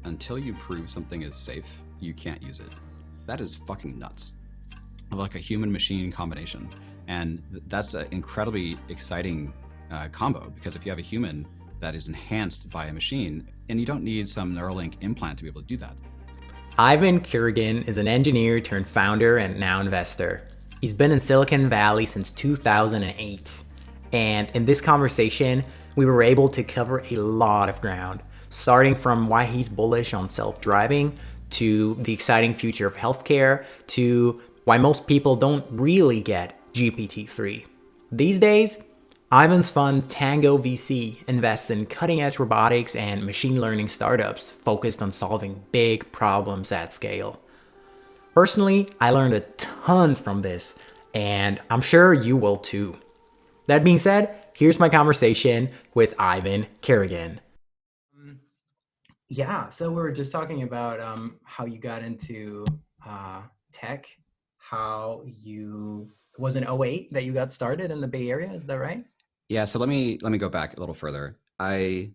until you prove something is safe, you can't use it. That is fucking nuts. Like a human machine combination. And that's an incredibly exciting combo, because if you have a human that is enhanced by a machine, and you don't need some Neuralink implant to be able to do that. Ivan Kirigin is an engineer turned founder and now investor. He's been in Silicon Valley since 2008. And in this conversation, we were able to cover a lot of ground, starting from why he's bullish on self-driving, to the exciting future of healthcare, to why most people don't really get GPT-3. These days, Ivan's fund Tango VC invests in cutting-edge robotics and machine learning startups focused on solving big problems at scale. Personally, I learned a ton from this, and I'm sure you will too. That being said, here's my conversation with Ivan Kirigin. Yeah, so we were just talking about how you got into tech, how it was in '08 that you got started in the Bay Area, is that right? Yeah, so let me go back a little further. I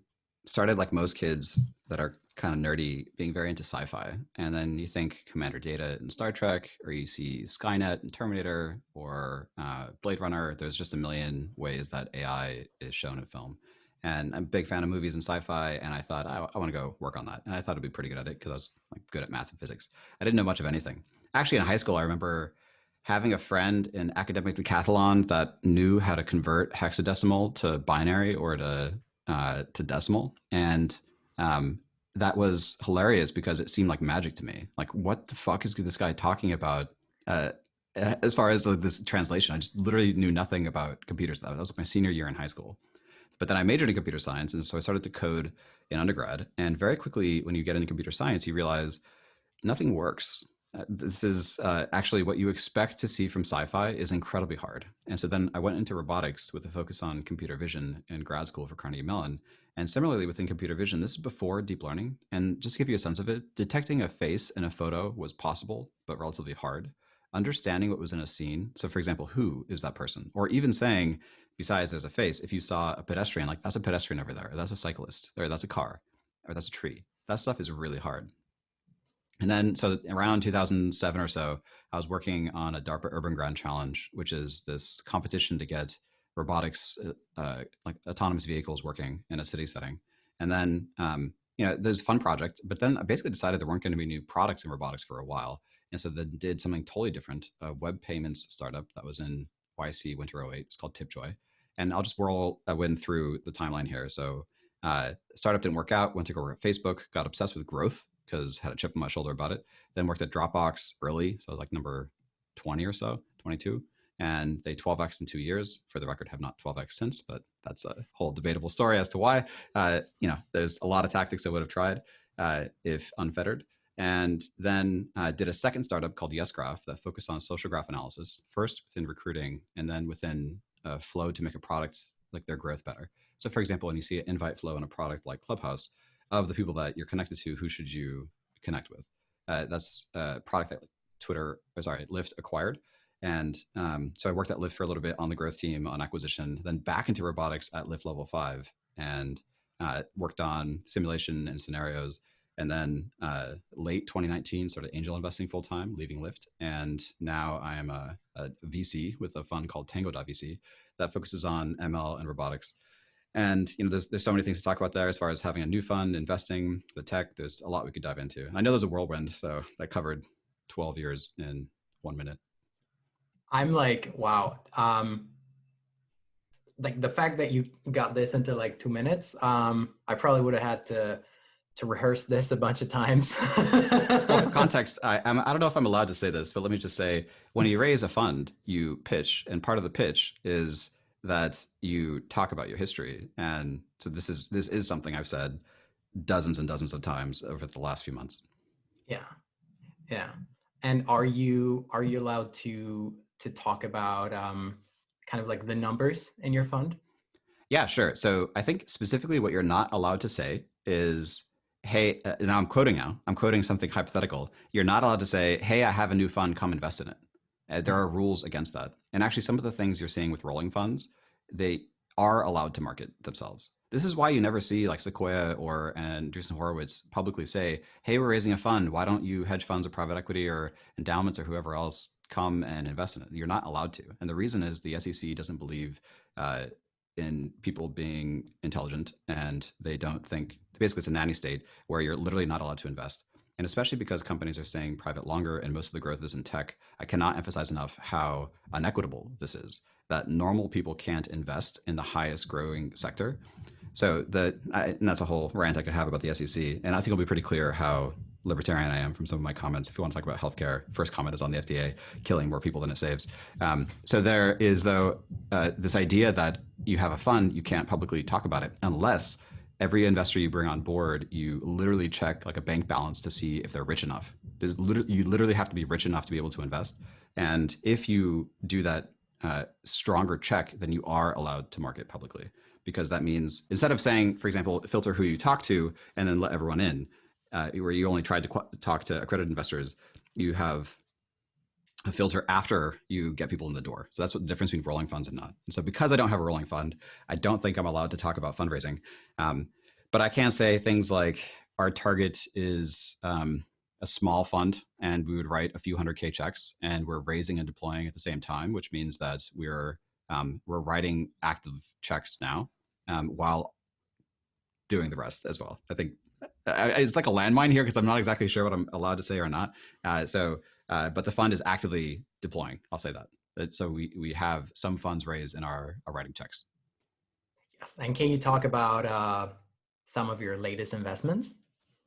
started, like most kids that are kind of nerdy, being very into sci-fi. And then you think Commander Data in Star Trek, or you see Skynet in Terminator, or Blade Runner. There's just a million ways that AI is shown in film. And I'm a big fan of movies and sci-fi, and I thought, I want to go work on that. And I thought I'd be pretty good at it because I was like good at math and physics. I didn't know much of anything. Actually, in high school, I remember having a friend in academic decathlon that knew how to convert hexadecimal to binary or to decimal, and that was hilarious because it seemed like magic to me. Like, what the fuck is this guy talking about? As far as this translation, I just literally knew nothing about computers. That was my senior year in high school. But then I majored in computer science, and so I started to code in undergrad. And very quickly, when you get into computer science, you realize nothing works. This is actually what you expect to see from sci-fi is incredibly hard. And so then I went into robotics with a focus on computer vision in grad school for Carnegie Mellon. And similarly within computer vision, this is before deep learning. And just to give you a sense of it, detecting a face in a photo was possible, but relatively hard. Understanding what was in a scene. So for example, who is that person? Or even saying, besides there's a face, if you saw a pedestrian, like that's a pedestrian over there, or that's a cyclist, or that's a car, or that's a tree. That stuff is really hard. And then, so around 2007 or so, I was working on a DARPA Urban Grand Challenge, which is this competition to get robotics, like autonomous vehicles working in a city setting. And then, there's a fun project, but then I basically decided there weren't going to be new products in robotics for a while. And so then did something totally different, a web payments startup that was in YC winter '08. It's called Tipjoy. And I'll just whirlwind through the timeline here. So startup didn't work out, went to go work at Facebook, got obsessed with growth, because had a chip on my shoulder about it. Then worked at Dropbox early, so I was like number 20 or so, 22, and they 12x in 2 years. For the record, have not 12x since, but that's a whole debatable story as to why. There's a lot of tactics I would have tried if unfettered. And then did a second startup called YesGraph that focused on social graph analysis, first within recruiting, and then within flow to make a product like their growth better. So for example, when you see an invite flow in a product like Clubhouse, of the people that you're connected to, who should you connect with? That's a product that Lyft acquired. And so I worked at Lyft for a little bit on the growth team on acquisition, then back into robotics at Lyft Level 5, and worked on simulation and scenarios. And then late 2019, started angel investing full time, leaving Lyft. And now I am a VC with a fund called Tango.vc that focuses on ML and robotics. And there's so many things to talk about there as far as having a new fund, investing, the tech. There's a lot we could dive into. I know there's a whirlwind, so that covered 12 years in 1 minute. I'm like, wow. Like the fact that you got this into like 2 minutes, I probably would have had to rehearse this a bunch of times. Well, for context, I don't know if I'm allowed to say this, but let me just say, when you raise a fund, you pitch, and part of the pitch is that you talk about your history. And so this is something I've said dozens and dozens of times over the last few months. Yeah. And are you allowed to talk about kind of like the numbers in your fund? Yeah, sure. So I think specifically what you're not allowed to say is, hey, now I'm quoting something hypothetical. You're not allowed to say, hey, I have a new fund, come invest in it. There are rules against that. And actually some of the things you're seeing with rolling funds, they are allowed to market themselves. This is why you never see like Sequoia or Andreessen Horowitz publicly say, "Hey, we're raising a fund. Why don't you hedge funds or private equity or endowments or whoever else come and invest in it?" You're not allowed to, and the reason is the SEC doesn't believe uh, in people being intelligent, and they don't think basically it's a nanny state where you're literally not allowed to invest. And especially because companies are staying private longer and most of the growth is in tech, I cannot emphasize enough how unequitable this is. That normal people can't invest in the highest growing sector. And that's a whole rant I could have about the SEC. And I think it'll be pretty clear how libertarian I am from some of my comments. If you want to talk about healthcare, first comment is on the FDA killing more people than it saves. So there is, though, this idea that you have a fund, you can't publicly talk about it unless every investor you bring on board, you literally check like a bank balance to see if they're rich enough. You literally have to be rich enough to be able to invest. And if you do that stronger check, then you are allowed to market publicly. Because that means instead of saying, for example, filter who you talk to and then let everyone in, where you only tried to talk to accredited investors, you have a filter after you get people in the door. So that's what the difference between rolling funds and not. And so because I don't have a rolling fund, I don't think I'm allowed to talk about fundraising. But I can say things like our target is a small fund, and we would write a few 100K checks, and we're raising and deploying at the same time, which means that we're writing active checks now while doing the rest as well. I think it's like a landmine here because I'm not exactly sure what I'm allowed to say or not. But the fund is actively deploying. I'll say that. So we have some funds raised and are writing checks. Yes. And can you talk about some of your latest investments?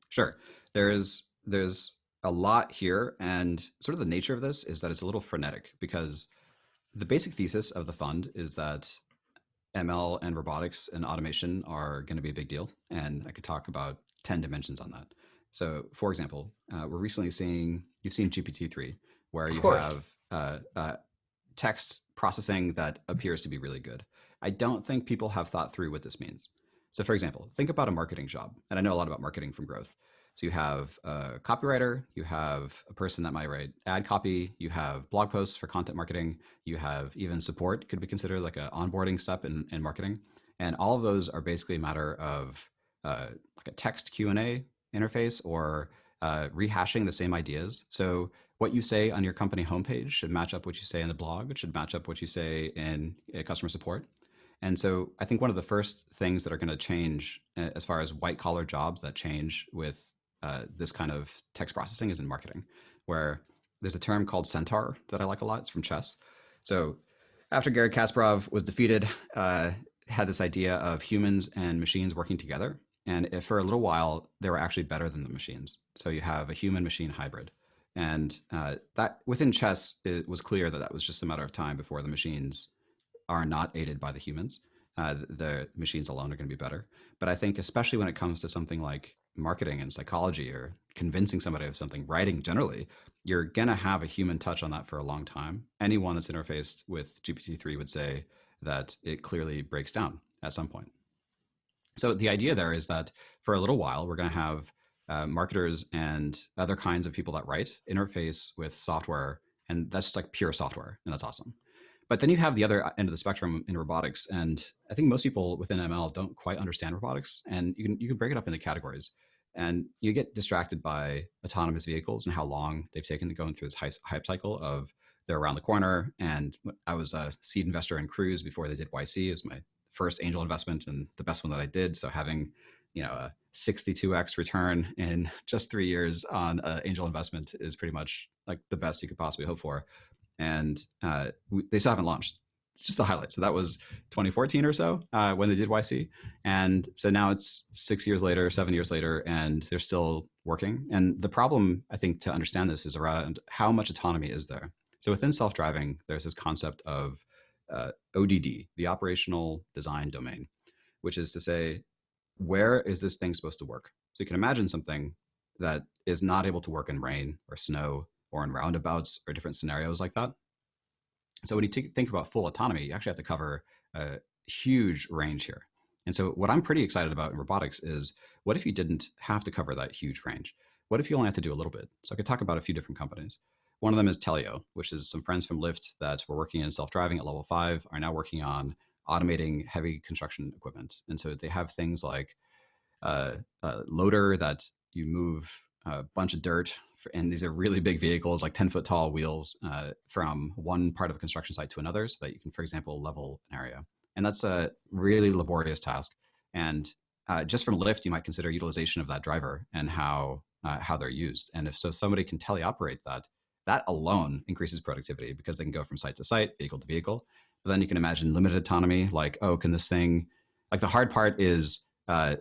Sure. There's a lot here, and sort of the nature of this is that it's a little frenetic because the basic thesis of the fund is that ML and robotics and automation are going to be a big deal. And I could talk about 10 dimensions on that. So, for example, we're recently you've seen GPT-3, where you have text processing that appears to be really good. I don't think people have thought through what this means. So, for example, think about a marketing job. And I know a lot about marketing from growth. So you have a copywriter, you have a person that might write ad copy, you have blog posts for content marketing, you have even support, could be considered like an onboarding step in marketing. And all of those are basically a matter of like a text Q&A interface or rehashing the same ideas. So what you say on your company homepage should match up what you say in the blog. It should match up what you say in customer support. And so I think one of the first things that are going to change as far as white collar jobs that change with this kind of text processing is in marketing, where there's a term called centaur that I like a lot. It's from chess. So after Garry Kasparov was defeated, had this idea of humans and machines working together. And if for a little while, they were actually better than the machines. So you have a human-machine hybrid. And that within chess, it was clear that that was just a matter of time before the machines are not aided by the humans. The machines alone are going to be better. But I think especially when it comes to something like marketing and psychology or convincing somebody of something, writing generally, you're going to have a human touch on that for a long time. Anyone that's interfaced with GPT-3 would say that it clearly breaks down at some point. So the idea there is that for a little while, we're going to have marketers and other kinds of people that write interface with software, and that's just like pure software, and that's awesome. But then you have the other end of the spectrum in robotics, and I think most people within ML don't quite understand robotics, and you can break it up into categories, and you get distracted by autonomous vehicles and how long they've taken to go through this hype cycle of they're around the corner. And I was a seed investor in Cruise before they did YC. It was my first angel investment and the best one that I did. So having a 62x return in just 3 years on an angel investment is pretty much like the best you could possibly hope for. And they still haven't launched. It's just a highlight. So that was 2014 or so when they did YC. And so now it's 6 years later, 7 years later, and they're still working. And the problem, I think, to understand this is around how much autonomy is there. So within self-driving, there's this concept of ODD, the operational design domain, which is to say, where is this thing supposed to work? So you can imagine something that is not able to work in rain or snow or in roundabouts or different scenarios like that. So when you think about full autonomy, you actually have to cover a huge range here. And so what I'm pretty excited about in robotics is, what if you didn't have to cover that huge range? What if you only have to do a little bit? So I could talk about a few different companies. One of them is Telio, which is some friends from Lyft that were working in self-driving at level 5 are now working on automating heavy construction equipment. And so they have things like a loader that you move a bunch of dirt, and these are really big vehicles, like 10-foot tall wheels, from one part of a construction site to another, so that you can, for example, level an area. And that's a really laborious task. And just from Lyft, you might consider utilization of that driver and how they're used. And if so, somebody can teleoperate that. That alone increases productivity because they can go from site to site, vehicle to vehicle. But then you can imagine limited autonomy, like, oh, can this thing, like the hard part is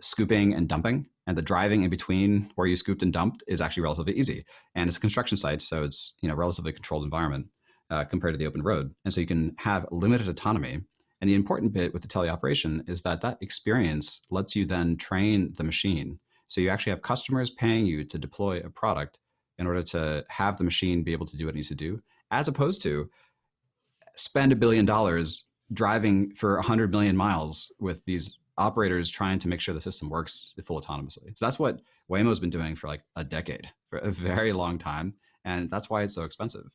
scooping and dumping, and the driving in between where you scooped and dumped is actually relatively easy. And it's a construction site, so it's relatively controlled environment compared to the open road. And so you can have limited autonomy. And the important bit with the teleoperation is that that experience lets you then train the machine. So you actually have customers paying you to deploy a product in order to have the machine be able to do what it needs to do, as opposed to spend $1 billion driving for 100 million miles with these operators trying to make sure the system works full autonomously. So that's what Waymo's been doing for like a decade, for a very long time. And that's why it's so expensive.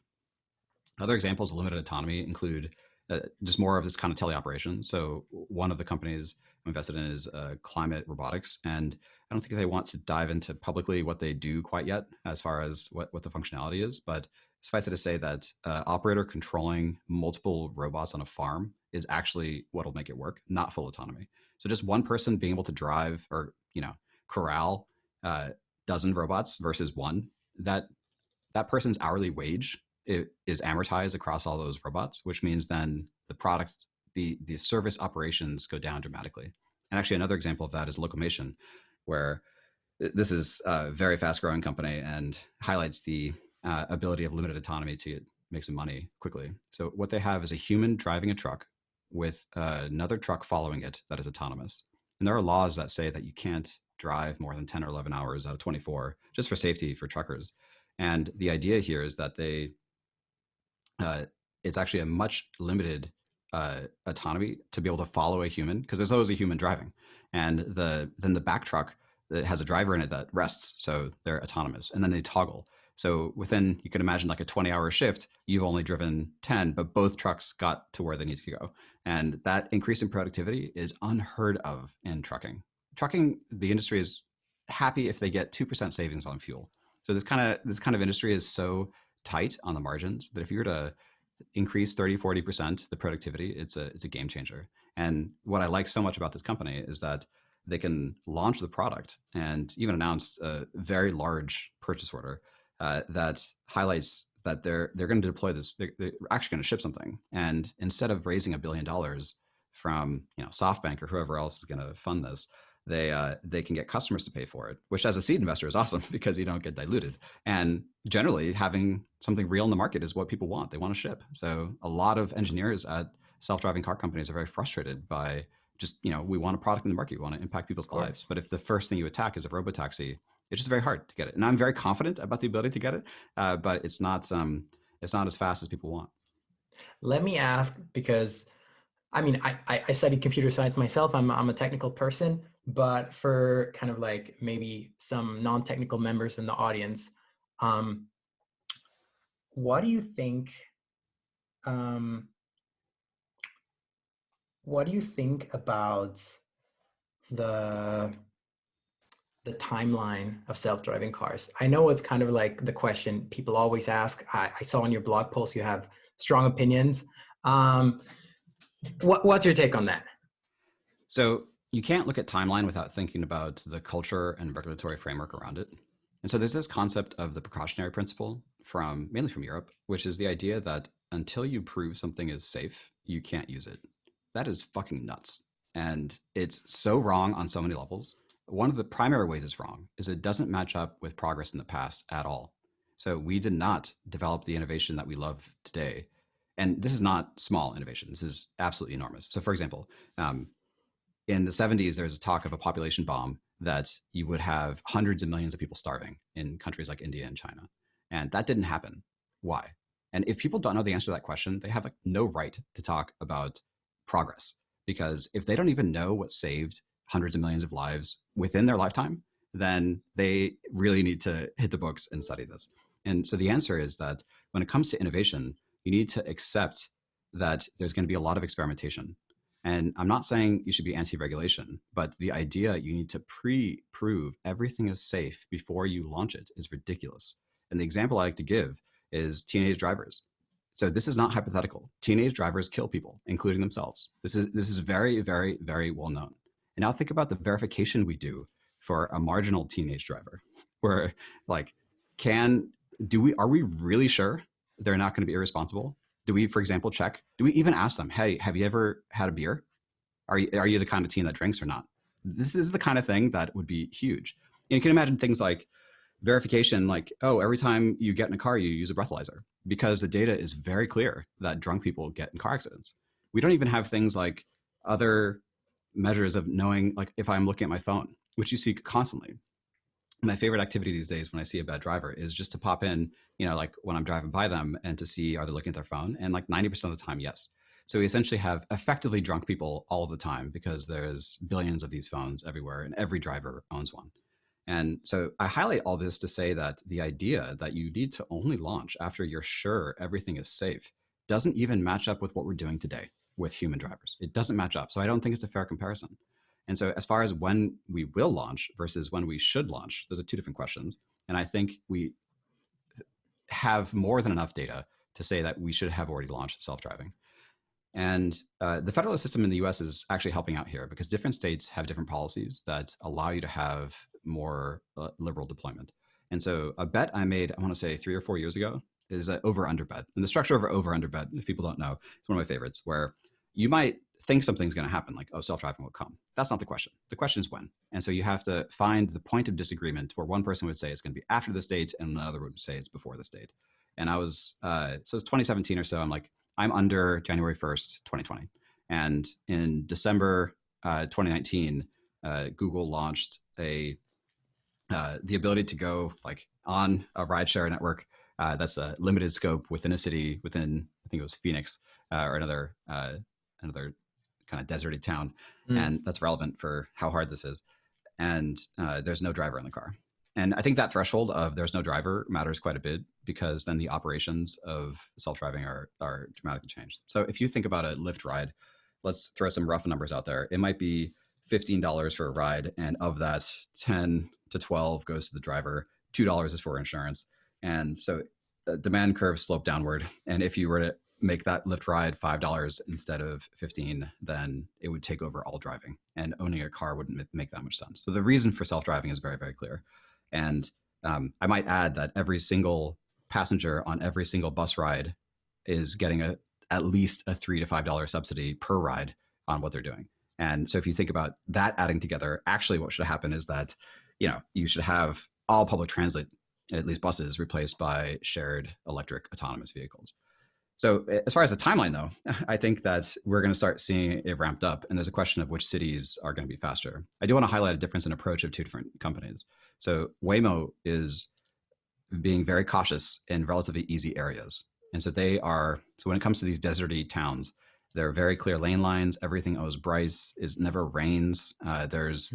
Other examples of limited autonomy include just more of this kind of teleoperation. So one of the companies I'm invested in is Climate Robotics. And I don't think they want to dive into publicly what they do quite yet as far as what the functionality is. But suffice it to say that operator controlling multiple robots on a farm is actually what will make it work, not full autonomy. So just one person being able to drive or corral dozen robots versus one, that person's hourly wage is amortized across all those robots, which means then the product, the service operations go down dramatically. And actually another example of that is Locomation, where this is a very fast growing company and highlights the ability of limited autonomy to make some money quickly. So what they have is a human driving a truck with another truck following it that is autonomous. And there are laws that say that you can't drive more than 10 or 11 hours out of 24, just for safety for truckers. And the idea here is that it's actually a much limited autonomy to be able to follow a human, because there's always a human driving. And then the back truck that has a driver in it that rests, so they're autonomous. And then they toggle. So within, you can imagine like a 20-hour shift, you've only driven 10, but both trucks got to where they need to go. And that increase in productivity is unheard of in trucking. Trucking, the industry is happy if they get 2% savings on fuel. So this kind of industry is so tight on the margins that if you were to increase 30-40% the productivity, it's a game changer. And what I like so much about this company is that they can launch the product and even announce a very large purchase order that highlights that they're going to deploy this. They're actually going to ship something, and instead of raising $1 billion from SoftBank or whoever else is going to fund this, they can get customers to pay for it, which as a seed investor is awesome because you don't get diluted. And generally, having something real in the market is what people want. They want to ship. So a lot of engineers at self-driving car companies are very frustrated by just we want a product in the market, we want to impact people's lives. But if the first thing you attack is a robotaxi, it's just very hard to get it. And I'm very confident about the ability to get it, but it's not as fast as people want. Let me ask, because I studied computer science myself. I'm a technical person, but for kind of like maybe some non-technical members in the audience, what do you think? What do you think about the timeline of self-driving cars? I know it's kind of like the question people always ask. I saw on your blog post you have strong opinions. What's your take on that? So you can't look at timeline without thinking about the culture and regulatory framework around it. And so there's this concept of the precautionary principle mainly from Europe, which is the idea that until you prove something is safe, you can't use it. That is fucking nuts. And it's so wrong on so many levels. One of the primary ways it's wrong is it doesn't match up with progress in the past at all. So we did not develop the innovation that we love today. And this is not small innovation. This is absolutely enormous. So for example, in the 70s, there was a talk of a population bomb that you would have hundreds of millions of people starving in countries like India and China. And that didn't happen. Why? And if people don't know the answer to that question, they have no right to talk about progress, because if they don't even know what saved hundreds of millions of lives within their lifetime, then they really need to hit the books and study this. And so the answer is that when it comes to innovation, you need to accept that there's going to be a lot of experimentation. And I'm not saying you should be anti-regulation, but the idea you need to pre-prove everything is safe before you launch it is ridiculous. And the example I like to give is teenage drivers. So this is not hypothetical. Teenage drivers kill people, including themselves. This is very, very, very well known. And now think about the verification we do for a marginal teenage driver, where like, can do we are we really sure they're not going to be irresponsible? Do we, for example, check? Do we even ask them, hey, have you ever had a beer? Are you the kind of teen that drinks or not? This is the kind of thing that would be huge. And you can imagine things like verification, like, oh, every time you get in a car, you use a breathalyzer, because the data is very clear that drunk people get in car accidents. We don't even have things like other measures of knowing, like if I'm looking at my phone, which you see constantly. My favorite activity these days when I see a bad driver is just to pop in, like when I'm driving by them and to see, are they looking at their phone? And like 90% of the time, yes. So we essentially have effectively drunk people all of the time because there's billions of these phones everywhere and every driver owns one. And so I highlight all this to say that the idea that you need to only launch after you're sure everything is safe doesn't even match up with what we're doing today with human drivers. It doesn't match up. So I don't think it's a fair comparison. And so as far as when we will launch versus when we should launch, those are two different questions. And I think we have more than enough data to say that we should have already launched self-driving. And the federal system in the US is actually helping out here because different states have different policies that allow you to have more liberal deployment. And so a bet I made, I want to say 3 or 4 years ago, is an over-under bet. And the structure of an over-under bet, if people don't know, it's one of my favorites, where you might think something's going to happen, like, oh, self-driving will come. That's not the question. The question is when. And so you have to find the point of disagreement where one person would say it's going to be after this date and another would say it's before this date. And I was, so it's 2017 or so, I'm like, I'm under January 1st, 2020. And in December 2019, Google launched the ability to go like on a rideshare network that's a limited scope within a city, within, I think it was Phoenix or another kind of deserty town. And that's relevant for how hard this is. And there's no driver in the car. And I think that threshold of there's no driver matters quite a bit because then the operations of self-driving are dramatically changed. So if you think about a Lyft ride, let's throw some rough numbers out there. It might be $15 for a ride, and of that, 10 to 12 goes to the driver, $2 is for insurance. And so the demand curve sloped downward. And if you were to make that Lyft ride $5 instead of 15, then it would take over all driving, and owning a car wouldn't make that much sense. So the reason for self-driving is very, very clear. And I might add that every single passenger on every single bus ride is getting at least a $3 to $5 subsidy per ride on what they're doing. And so if you think about that adding together, actually what should happen is that, you should have all public transit, at least buses, replaced by shared electric autonomous vehicles. So as far as the timeline, though, I think that we're going to start seeing it ramped up. And there's a question of which cities are going to be faster. I do want to highlight a difference in approach of two different companies. So Waymo is being very cautious in relatively easy areas. And so so when it comes to these deserty towns, there are very clear lane lines. Everything owes bright. It never rains. There's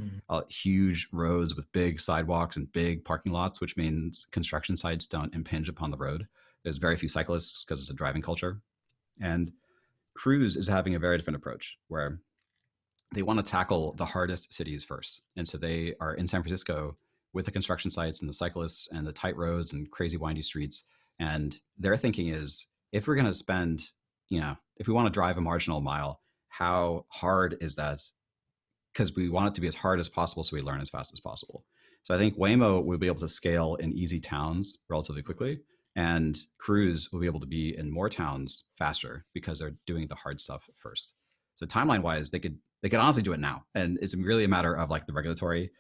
huge roads with big sidewalks and big parking lots, which means construction sites don't impinge upon the road. There's very few cyclists because it's a driving culture. And Cruise is having a very different approach where they want to tackle the hardest cities first. And so they are in San Francisco with the construction sites and the cyclists and the tight roads and crazy windy streets. And their thinking is, if we're going to spend, if we want to drive a marginal mile, how hard is that? Because we want it to be as hard as possible so we learn as fast as possible. So I think Waymo will be able to scale in easy towns relatively quickly, and Cruise will be able to be in more towns faster because they're doing the hard stuff first. So timeline wise, they could honestly do it now. And it's really a matter of like the regulatory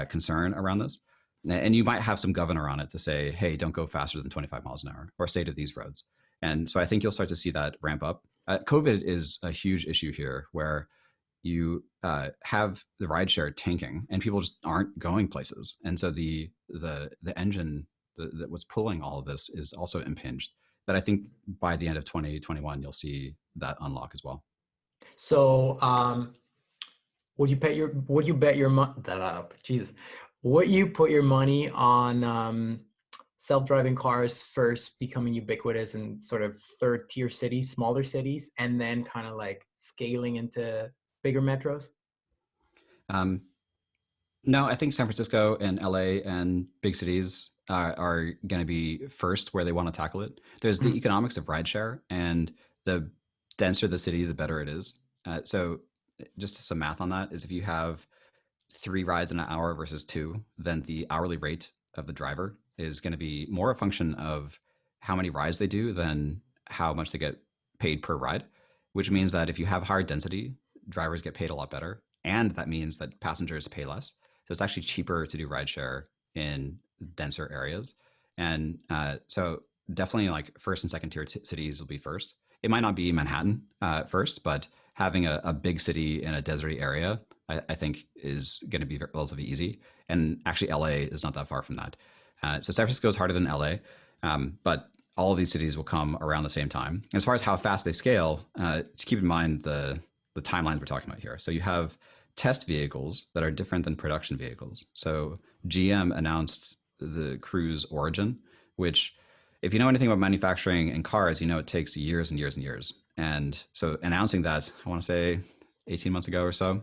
concern around this. And you might have some governor on it to say, hey, don't go faster than 25 miles an hour or stay to these roads. And so I think you'll start to see that ramp up. COVID is a huge issue here where you have the rideshare tanking and people just aren't going places. And so the engine that was pulling all of this is also impinged. That I think by the end of 2021, you'll see that unlock as well. So would you put your money on self-driving cars first becoming ubiquitous in sort of third tier cities, smaller cities, and then kind of like scaling into bigger metros? Um, no, I think San Francisco and LA and big cities are going to be first where they want to tackle it. There's the Mm. economics of rideshare, and the denser the city, the better it is. So, just some math on that is if you have 3 rides in an hour versus two, then the hourly rate of the driver is going to be more a function of how many rides they do than how much they get paid per ride, which means that if you have higher density, drivers get paid a lot better. And that means that passengers pay less. So it's actually cheaper to do rideshare in denser areas. And so definitely like first and second tier cities will be first. It might not be Manhattan first, but having a big city in a deserty area I think is going to be relatively easy. And actually, LA is not that far from that. So San Francisco is harder than LA, but all of these cities will come around the same time. And as far as how fast they scale, just keep in mind the timelines we're talking about here. So you have test vehicles that are different than production vehicles. So GM announced the Cruise Origin, which if you know anything about manufacturing and cars, you know it takes years and years and years. And so announcing that, I want to say 18 months ago or so,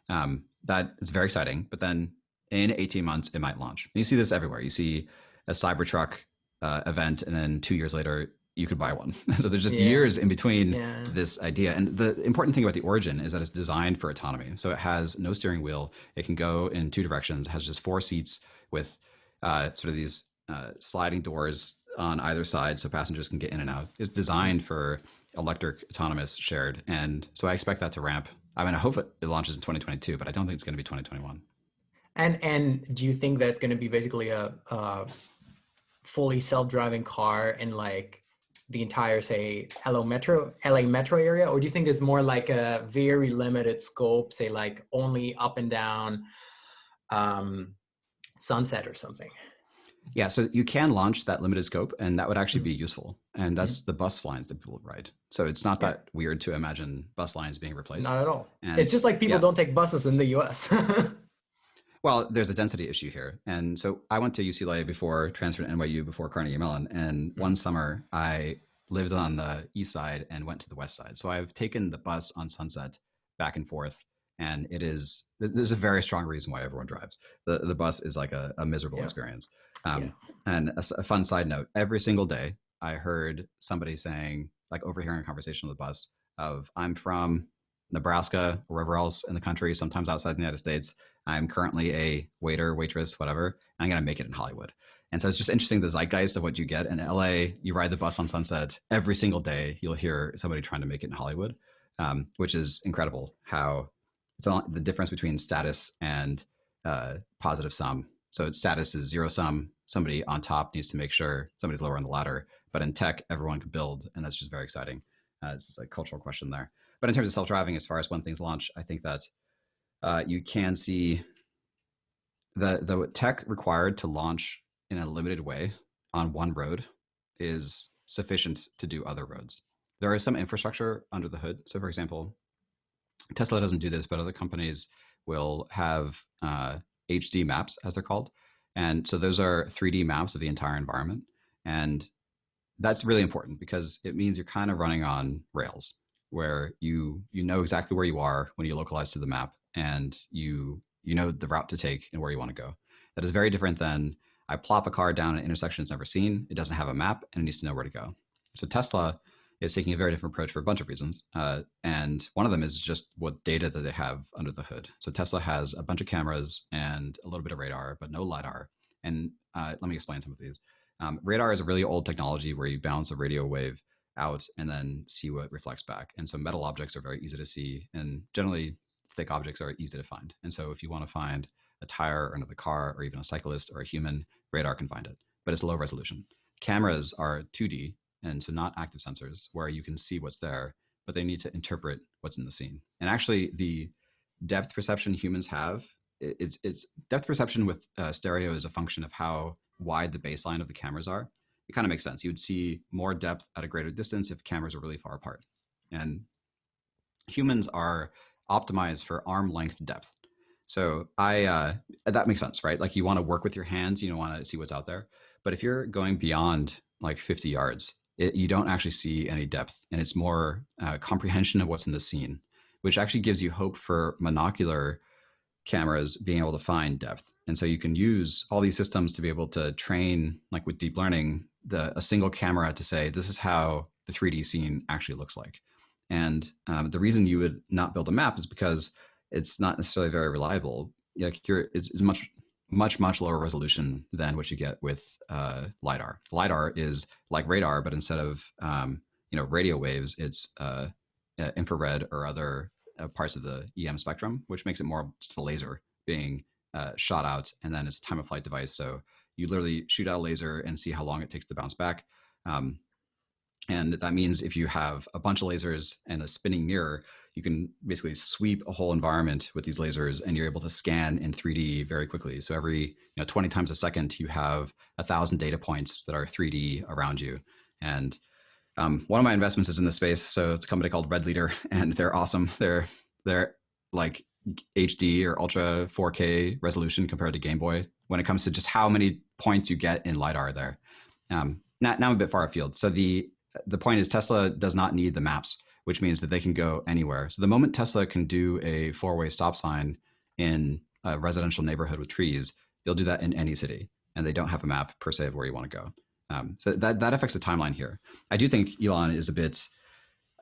that is very exciting. But then in 18 months, it might launch. And you see this everywhere. You see a Cybertruck event, and then 2 years later, you could buy one. So there's just Yeah. years in between Yeah. this idea. And the important thing about the Origin is that it's designed for autonomy. So it has no steering wheel. It can go in 2 directions. It has just 4 seats with sort of these sliding doors on either side so passengers can get in and out. It's designed for electric, autonomous, shared. And so I expect that to ramp. I mean, I hope it launches in 2022, but I don't think it's going to be 2021. And do you think that's going to be basically a fully self-driving car in like the entire, say, LA metro area, or do you think it's more like a very limited scope, say like only up and down Sunset or something? Yeah, so you can launch that limited scope, and that would actually Mhm. be useful. And Mhm. that's the bus lines that people ride. So it's not Yeah, that weird to imagine bus lines being replaced. not at all. And It's just like people yeah, don't take buses in the US. well, there's a density issue here. And so I went to UCLA before transferring to NYU before Carnegie Mellon. And one summer I lived on the east side and went to the west side. So I've taken the bus on Sunset back and forth. And there's a very strong reason why everyone drives. The bus is like a miserable Yeah, experience. yeah. And a fun side note, every single day I heard somebody saying, like overhearing a conversation on the bus of, I'm from Nebraska, or wherever else in the country, sometimes outside the United States. I'm currently a waiter, waitress, whatever. And I'm going to make it in Hollywood. And so it's just interesting the zeitgeist of what you get in LA. You ride the bus on Sunset every single day. You'll hear somebody trying to make it in Hollywood, which is incredible. How it's the difference between status and positive sum. So status is zero sum. Somebody on top needs to make sure somebody's lower on the ladder. But in tech, everyone can build, and that's just very exciting. It's just a cultural question there. But in terms of self-driving, as far as when things launch, I think that you can see the tech required to launch in a limited way on one road is sufficient to do other roads. There is some infrastructure under the hood. So, for example, Tesla doesn't do this, but other companies will have HD maps, as they're called. And so those are 3D maps of the entire environment. And that's really important because it means you're kind of running on rails where you know exactly where you are when you localize to the map, and you know the route to take and where you want to go. That is very different than I plop a car down an intersection it's never seen. It doesn't have a map and it needs to know where to go. So Tesla is taking a very different approach for a bunch of reasons. And one of them is just what data that they have under the hood. So Tesla has a bunch of cameras and a little bit of radar, but no LiDAR. And let me explain some of these. Radar is a really old technology where you bounce a radio wave out and then see what reflects back. And so metal objects are very easy to see, and generally thick objects are easy to find. And so if you want to find a tire under the car, or even a cyclist or a human, radar can find it, but it's low resolution. Cameras are 2D, and so not active sensors where you can see what's there, but they need to interpret what's in the scene. And actually, the depth perception humans have, it's depth perception with stereo is a function of how wide the baseline of the cameras are. It kind of makes sense. You would see more depth at a greater distance if cameras were really far apart. And humans are optimized for arm length depth. So that makes sense, right? Like you want to work with your hands, you don't want to see what's out there. But if you're going beyond like 50 yards, you don't actually see any depth, and it's more comprehension of what's in the scene. which actually gives you hope for monocular cameras being able to find depth. And so you can use all these systems to be able to train, like with deep learning, a single camera to say, this is how the 3D scene actually looks like. And the reason you would not build a map is because it's not necessarily very reliable. Like it's much lower resolution than what you get with lidar. Lidar is like radar, but instead of radio waves, it's infrared or other parts of the EM spectrum, which makes it more just a laser being shot out, and then it's a time of flight device. So you literally shoot out a laser and see how long it takes to bounce back. And that means if you have a bunch of lasers and a spinning mirror, you can basically sweep a whole environment with these lasers, and you're able to scan in 3D very quickly. So every 20 times a second, you have 1,000 data points that are 3D around you. And one of my investments is in this space. So it's a company called Red Leader, and they're awesome. They're like HD or ultra 4K resolution compared to Game Boy when it comes to just how many points you get in LiDAR there. Now I'm a bit far afield. So the point is Tesla does not need the maps, which means that they can go anywhere. So the moment Tesla can do a 4-way stop sign in a residential neighborhood with trees, they'll do that in any city, and they don't have a map per se of where you want to go. So that affects the timeline here. I do think Elon is a bit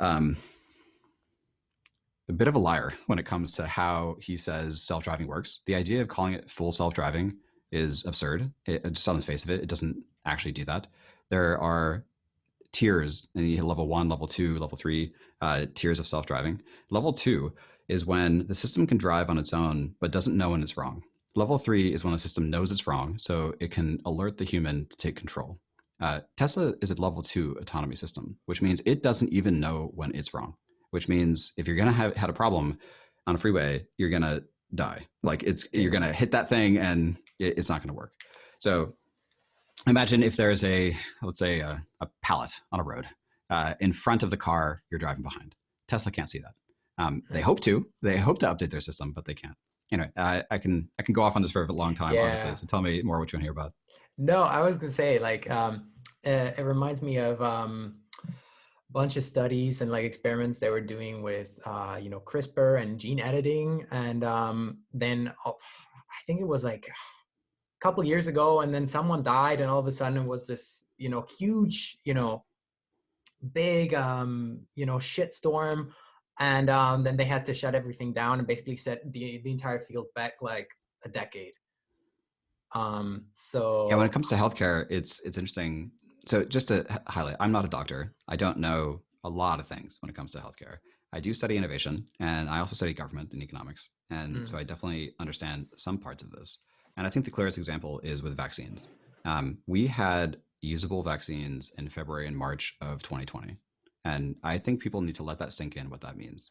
of a liar when it comes to how he says self-driving works. The idea of calling it full self-driving is absurd. Just on the face of it, it doesn't actually do that. There are tiers, and you have level 1, level 2, level 3 tiers of self-driving. Level 2 is when the system can drive on its own but doesn't know when it's wrong. Level 3 is when the system knows it's wrong, so it can alert the human to take control. Tesla is a level 2 autonomy system, which means it doesn't even know when it's wrong, which means if you're going to have had a problem on a freeway, you're going to die. Like you're going to hit that thing and it's not going to work. So imagine if there's let's say a pallet on a road in front of the car you're driving behind. Tesla can't see that. They hope to update their system, but they can't. Anyway, I can go off on this for a long time, obviously. So tell me more what you want to hear about. No, I was gonna say it reminds me of a bunch of studies and like experiments they were doing with CRISPR and gene editing, and then I think it was like a couple of years ago, and then someone died, and all of a sudden it was this huge big shit storm, and then they had to shut everything down and basically set the entire field back like a decade. So yeah, when it comes to healthcare, it's interesting. So just to highlight, I'm not a doctor. I don't know a lot of things when it comes to healthcare. I do study innovation, and I also study government and economics. And so I definitely understand some parts of this. And I think the clearest example is with vaccines. We had usable vaccines in February and March of 2020. And I think people need to let that sink in, what that means.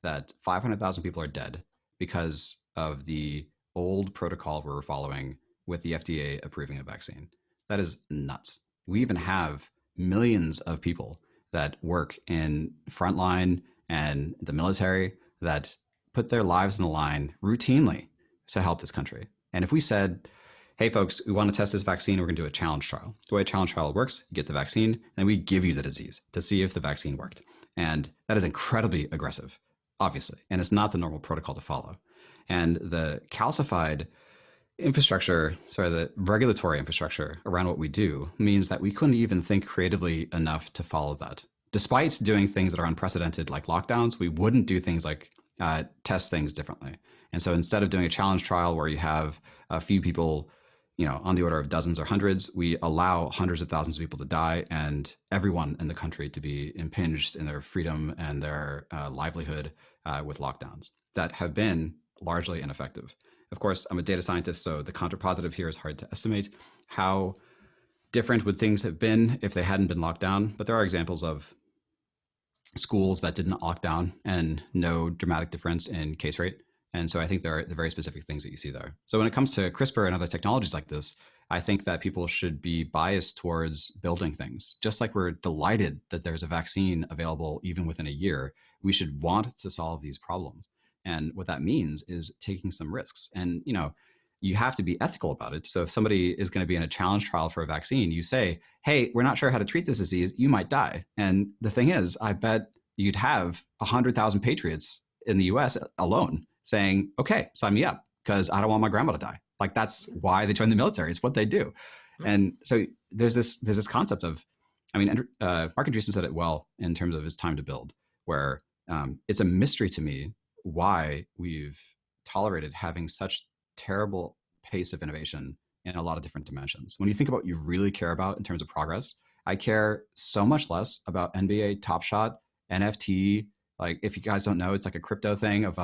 That 500,000 people are dead because of the old protocol we were following with the FDA approving a vaccine. That is nuts. We even have millions of people that work in frontline and the military that put their lives on the line routinely to help this country. And if we said, hey folks, we want to test this vaccine, we're going to do a challenge trial. The way a challenge trial works, you get the vaccine, and then we give you the disease to see if the vaccine worked. And that is incredibly aggressive, obviously. And it's not the normal protocol to follow. And the calcified the regulatory infrastructure around what we do means that we couldn't even think creatively enough to follow that. Despite doing things that are unprecedented like lockdowns, we wouldn't do things like test things differently. And so instead of doing a challenge trial where you have a few people, on the order of dozens or hundreds, we allow hundreds of thousands of people to die and everyone in the country to be impinged in their freedom and their livelihood with lockdowns that have been largely ineffective. Of course, I'm a data scientist, so the contrapositive here is hard to estimate. How different would things have been if they hadn't been locked down? But there are examples of schools that didn't lock down and no dramatic difference in case rate. And so I think there are the very specific things that you see there. So when it comes to CRISPR and other technologies like this, I think that people should be biased towards building things. Just like we're delighted that there's a vaccine available even within a year, we should want to solve these problems. And what that means is taking some risks. And, you have to be ethical about it. So if somebody is going to be in a challenge trial for a vaccine, you say, hey, we're not sure how to treat this disease. You might die. And the thing is, I bet you'd have 100,000 patriots in the US alone saying, okay, sign me up because I don't want my grandma to die. Like that's why they join the military. It's what they do. And so there's this concept of, I mean, Mark Andreessen said it well in terms of his time to build, where it's a mystery to me why we've tolerated having such terrible pace of innovation in a lot of different dimensions. When you think about what you really care about in terms of progress, I care so much less about NBA Top Shot, NFT. Like, if you guys don't know, it's like a crypto thing of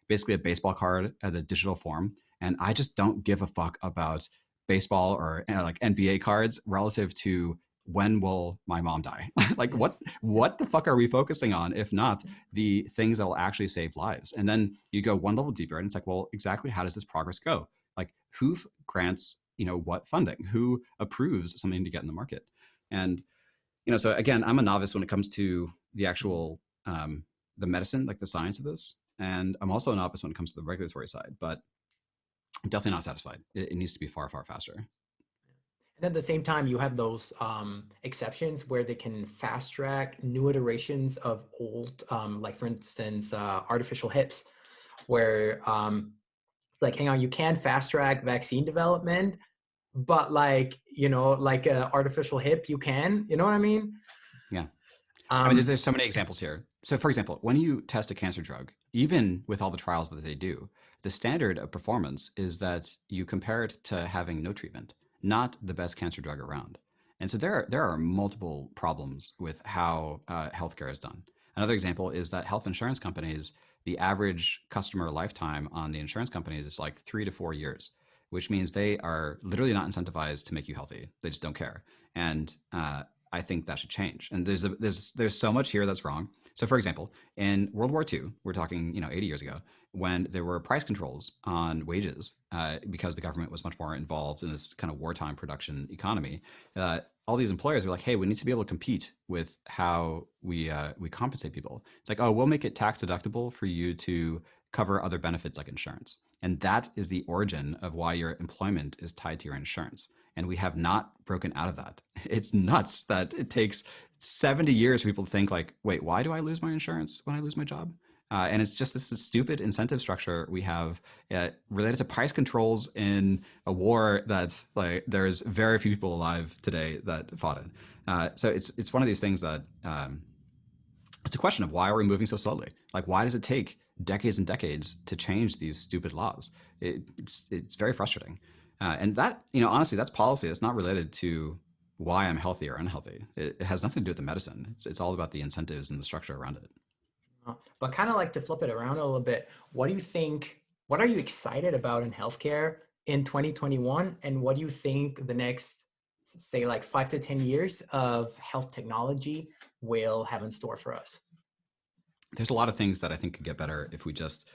basically a baseball card at a digital form. And I just don't give a fuck about baseball or like NBA cards relative to when will my mom die? Like, Yes. what the fuck are we focusing on if not the things that will actually save lives? And then you go one level deeper, and it's like, well, exactly how does this progress go? Like, who grants what funding? Who approves something to get in the market? And so again, I'm a novice when it comes to the actual the medicine, like the science of this, and I'm also a novice when it comes to the regulatory side. But I'm definitely not satisfied. It needs to be far, far faster. And at the same time, you have those exceptions where they can fast track new iterations of old, like for instance, artificial hips, where it's like, hang on, you can fast track vaccine development, but like an artificial hip, you can, you know what I mean? Yeah. I mean, Um, there's so many examples here. So, for example, when you test a cancer drug, even with all the trials that they do, the standard of performance is that you compare it to having no treatment, not the best cancer drug around. And so there are multiple problems with how healthcare is done. Another example is that health insurance companies, the average customer lifetime on the insurance companies is like 3 to 4 years, which means they are literally not incentivized to make you healthy. They just don't care. And I think that should change. And there's so much here that's wrong. So, for example, in World War II, we're talking 80 years ago, when there were price controls on wages because the government was much more involved in this kind of wartime production economy. All these employers were like, "Hey, we need to be able to compete with how we compensate people." It's like, "Oh, we'll make it tax deductible for you to cover other benefits like insurance," and that is the origin of why your employment is tied to your insurance. And we have not broken out of that. It's nuts that it takes 70 years for people to think like, wait, why do I lose my insurance when I lose my job? And it's just this stupid incentive structure we have related to price controls in a war that like there's very few people alive today that fought it. So it's one of these things that it's a question of why are we moving so slowly? Like, why does it take decades and decades to change these stupid laws? It's very frustrating. And that, honestly, that's policy. It's not related to why I'm healthy or unhealthy. It has nothing to do with the medicine. It's all about the incentives and the structure around it. but kind of like to flip it around a little bit, what do you think, what are you excited about in healthcare in 2021? And what do you think the next, say, like 5 to 10 years of health technology will have in store for us? There's a lot of things that I think could get better if we just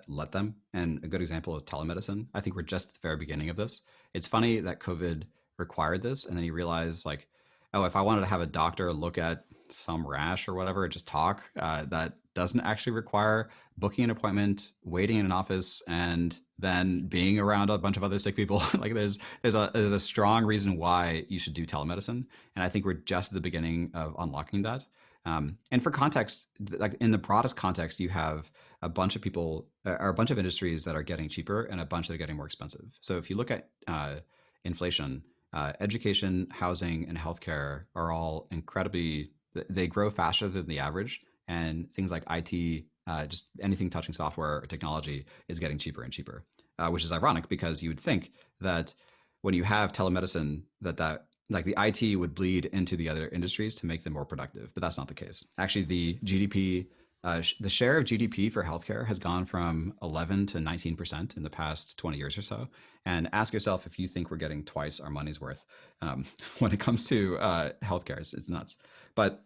let them. And a good example is telemedicine. I think we're just at the very beginning of this. It's funny that COVID required this, and then you realize like, oh, if I wanted to have a doctor look at some rash or whatever, just talk, that doesn't actually require booking an appointment, waiting in an office, and then being around a bunch of other sick people. Like there's a strong reason why you should do telemedicine, and I think we're just at the beginning of unlocking that. And for context, like in the broadest context, you have a bunch of people or a bunch of industries that are getting cheaper and a bunch that are getting more expensive. So if you look at inflation, education, housing, and healthcare are all incredibly, they grow faster than the average. And things like IT, just anything touching software or technology is getting cheaper and cheaper, which is ironic because you would think that when you have telemedicine, that like the IT would bleed into the other industries to make them more productive, but that's not the case. Actually, the GDP, the share of GDP for healthcare has gone from 11 to 19% in the past 20 years or so. And ask yourself if you think we're getting twice our money's worth when it comes to healthcare. It's nuts. But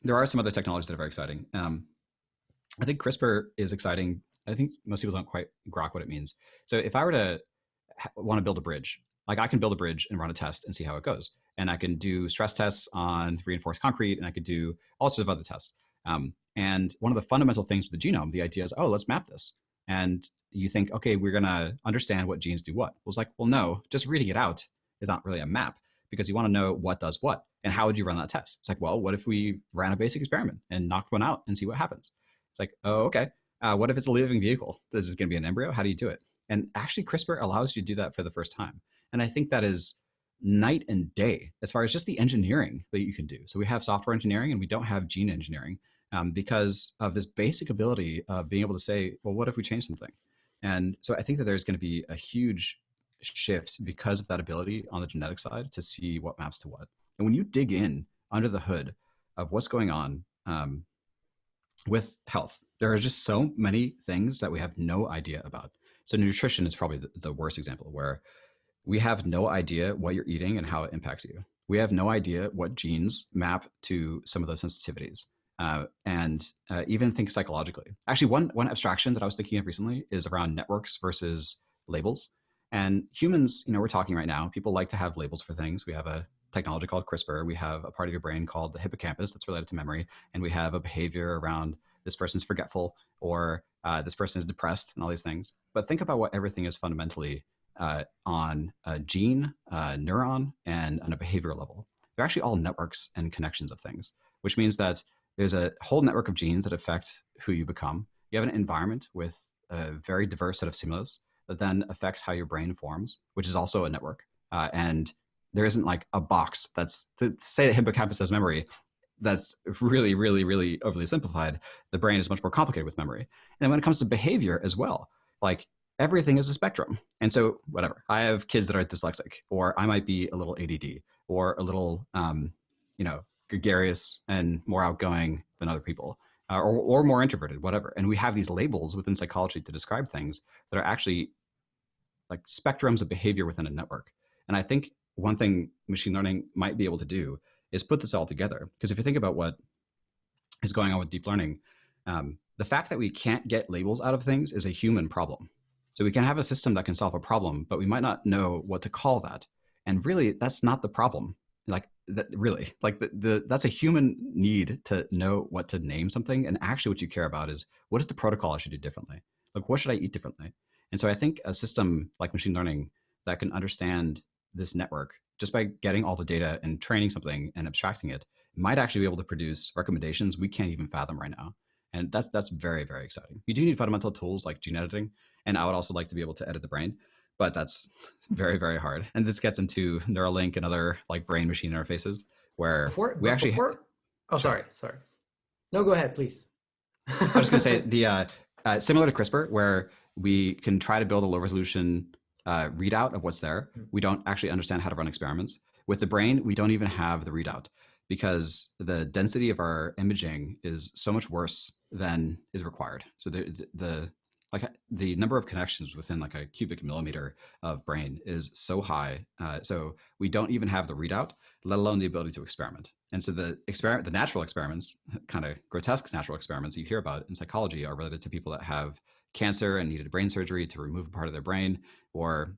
there are some other technologies that are very exciting. I think CRISPR is exciting. I think most people don't quite grok what it means. So if I were to want to build a bridge, like I can build a bridge and run a test and see how it goes. And I can do stress tests on reinforced concrete, and I could do all sorts of other tests. And one of the fundamental things with the genome, the idea is, oh, let's map this. And you think, okay, we're going to understand what genes do what. Well, it's like, well, no, just reading it out is not really a map because you want to know what does what. And how would you run that test? It's like, well, what if we ran a basic experiment and knocked one out and see what happens? It's like, oh, okay. What if it's a living vehicle? This is going to be an embryo. How do you do it? And actually, CRISPR allows you to do that for the first time. And I think that is night and day as far as just the engineering that you can do. So we have software engineering and we don't have gene engineering because of this basic ability of being able to say, well, what if we change something? And so I think that there's going to be a huge shift because of that ability on the genetic side to see what maps to what. And when you dig in under the hood of what's going on with health, there are just so many things that we have no idea about. So nutrition is probably the worst example, where we have no idea what you're eating and how it impacts you. We have no idea what genes map to some of those sensitivities. And even think psychologically. Actually, one abstraction that I was thinking of recently is around networks versus labels. And humans, we're talking right now, people like to have labels for things. We have a technology called CRISPR. We have a part of your brain called the hippocampus that's related to memory. And we have a behavior around this person's forgetful, or this person is depressed, and all these things. But think about what everything is fundamentally on a gene, neuron, and on a behavioral level. They're actually all networks and connections of things, which means that there's a whole network of genes that affect who you become. You have an environment with a very diverse set of stimulus that then affects how your brain forms, which is also a network. And there isn't like a box that's, to say that hippocampus has memory, that's really, really, really overly simplified. The brain is much more complicated with memory. And then when it comes to behavior as well, like everything is a spectrum. And so whatever, I have kids that are dyslexic, or I might be a little ADD, or a little, gregarious and more outgoing than other people, or more introverted, whatever. And we have these labels within psychology to describe things that are actually like spectrums of behavior within a network. And I think one thing machine learning might be able to do is put this all together. Because if you think about what is going on with deep learning, the fact that we can't get labels out of things is a human problem. So we can have a system that can solve a problem, but we might not know what to call that. And really, that's not the problem. That's a human need to know what to name something. And actually what you care about is, what is the protocol I should do differently? Like, what should I eat differently? And so I think a system like machine learning that can understand this network just by getting all the data and training something and abstracting it might actually be able to produce recommendations we can't even fathom right now. And that's very, very exciting. You do need fundamental tools like gene editing. And I would also like to be able to edit the brain, but that's very, very hard. And this gets into Neuralink and other like brain machine interfaces where Sorry. No, go ahead, please. I was just going to say the similar to CRISPR, where we can try to build a low resolution readout of what's there. We don't actually understand how to run experiments. With the brain, we don't even have the readout because the density of our imaging is so much worse than is required. So the number of connections within like a cubic millimeter of brain is so high. So we don't even have the readout, let alone the ability to experiment. And so the natural experiments, kind of grotesque natural experiments you hear about in psychology, are related to people that have cancer and needed brain surgery to remove a part of their brain. Or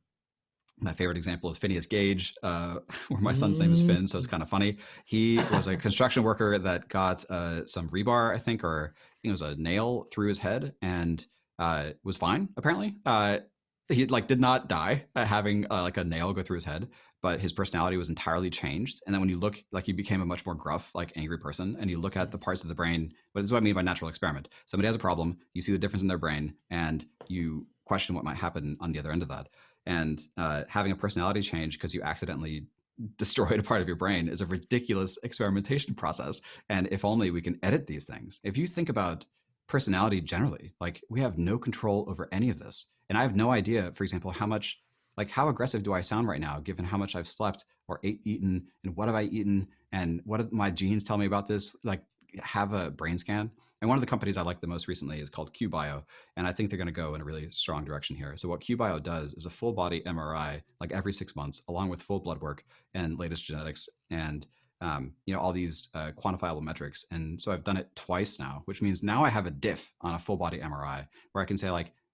my favorite example is Phineas Gage, where my son's name is Finn, so it's kind of funny. He was a construction worker that got some rebar, I think it was a nail through his head, and was fine, apparently. He did not die having like a nail go through his head, but his personality was entirely changed. And then when you look, he became a much more gruff, angry person. And you look at the parts of the brain, but this is what I mean by natural experiment. Somebody has a problem, you see the difference in their brain, and you question what might happen on the other end of that. And having a personality change because you accidentally destroyed a part of your brain is a ridiculous experimentation process. And if only we can edit these things. If you think about personality generally, we have no control over any of this. And I have no idea, for example, how aggressive do I sound right now, given how much I've slept or eaten, and what have I eaten, and what do my genes tell me about this? Have a brain scan. And one of the companies I like the most recently is called QBio, and I think they're going to go in a really strong direction here. So what QBio does is a full body MRI, every 6 months, along with full blood work and latest genetics, and all these quantifiable metrics. And so I've done it twice now, which means now I have a diff on a full body MRI where I can say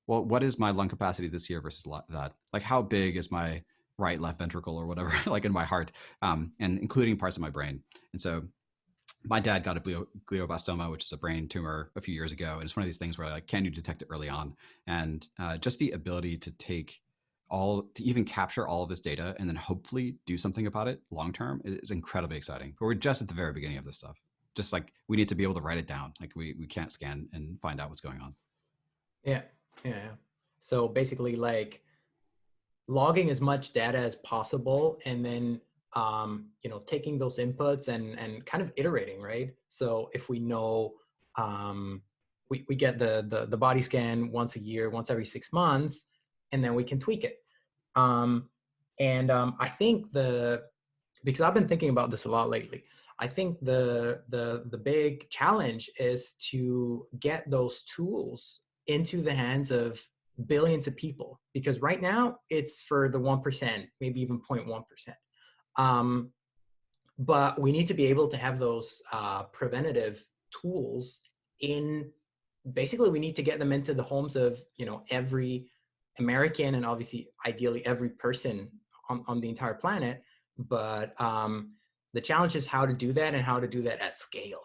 well, what is my lung capacity this year versus that? How big is my right, left ventricle or whatever, in my heart, and including parts of my brain. And so my dad got a glioblastoma, which is a brain tumor, a few years ago. And it's one of these things where can you detect it early on? And just the ability to even capture all of this data and then hopefully do something about it long term is incredibly exciting. But we're just at the very beginning of this stuff. Just we need to be able to write it down. We can't scan and find out what's going on. Yeah, yeah, yeah. So basically, like logging as much data as possible, and then taking those inputs and kind of iterating, right? So if we know we get the body scan once a year, once every 6 months, and then we can tweak it. I think because I've been thinking about this a lot lately. I think the big challenge is to get those tools into the hands of billions of people, because right now it's for the 1%, maybe even 0.1%. Um, but we need to be able to have those preventative tools in. Basically, we need to get them into the homes of every American, and obviously ideally every person on the entire planet. But the challenge is how to do that, and how to do that at scale.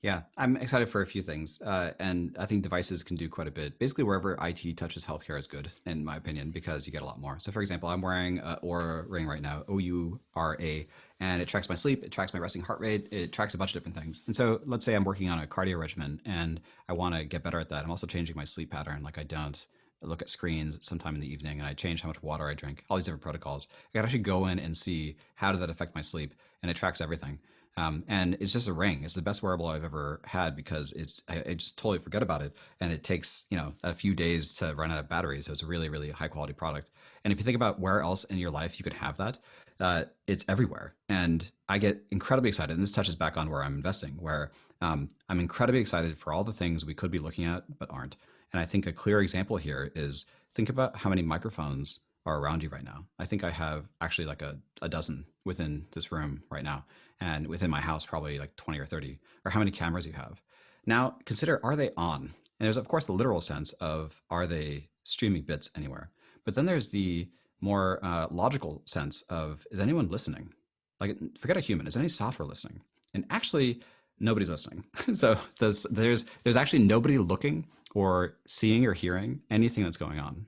Yeah, I'm excited for a few things, and I think devices can do quite a bit. Basically, wherever IT touches healthcare is good, in my opinion, because you get a lot more. So, for example, I'm wearing an Oura ring right now, OURA, and it tracks my sleep, it tracks my resting heart rate, it tracks a bunch of different things. And so, let's say I'm working on a cardio regimen, and I want to get better at that. I'm also changing my sleep pattern, like I don't look at screens sometime in the evening, and I change how much water I drink. All these different protocols. I can actually go in and see how did that affect my sleep, and it tracks everything. And it's just a ring. It's the best wearable I've ever had because I just totally forget about it, and it takes a few days to run out of battery. So it's a really really high quality product. And if you think about where else in your life you could have that, it's everywhere. And I get incredibly excited. And this touches back on where I'm investing, where I'm incredibly excited for all the things we could be looking at but aren't. And I think a clear example here is think about how many microphones are around you right now. I think I have actually like a dozen within this room right now, and within my house, probably like 20 or 30, or how many cameras you have. Now, consider, are they on? And there's, of course, the literal sense of, are they streaming bits anywhere? But then there's the more logical sense of, is anyone listening? Like, forget a human, is any software listening? And actually, nobody's listening. So there's actually nobody looking or seeing or hearing anything that's going on.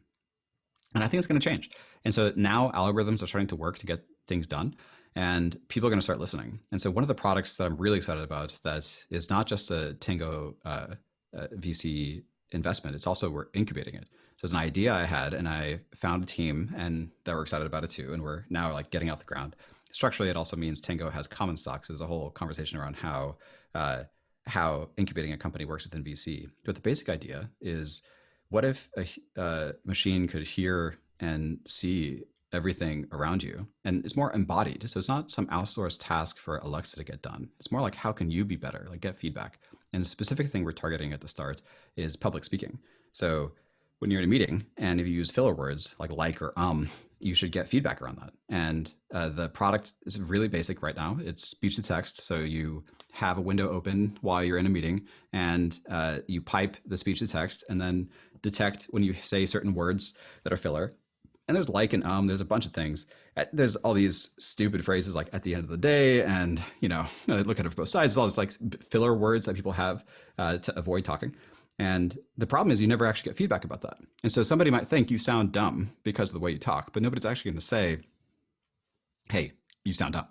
And I think it's going to change. And so now algorithms are starting to work to get things done, and people are going to start listening. And so one of the products that I'm really excited about that is not just a Tango VC investment, it's also we're incubating it. So it's an idea I had, and I found a team, and that we're excited about it too. And we're now like getting off the ground. Structurally, it also means Tango has common stocks. So there's a whole conversation around uh, how incubating a company works within VC. But the basic idea is, what if a machine could hear and see everything around you, and it's more embodied? So it's not some outsourced task for Alexa to get done. It's more like, how can you be better, like get feedback. And the specific thing we're targeting at the start is public speaking. So when you're in a meeting, and if you use filler words like or you should get feedback around that. And the product is really basic right now. It's speech to text. So you have a window open while you're in a meeting, and you pipe the speech to text, and then detect when you say certain words that are filler. And there's and there's a bunch of things. There's all these stupid phrases like at the end of the day, and look at it from both sides. There's all these like filler words that people have to avoid talking. And the problem is you never actually get feedback about that. And so somebody might think you sound dumb because of the way you talk, but nobody's actually going to say, hey, you sound dumb.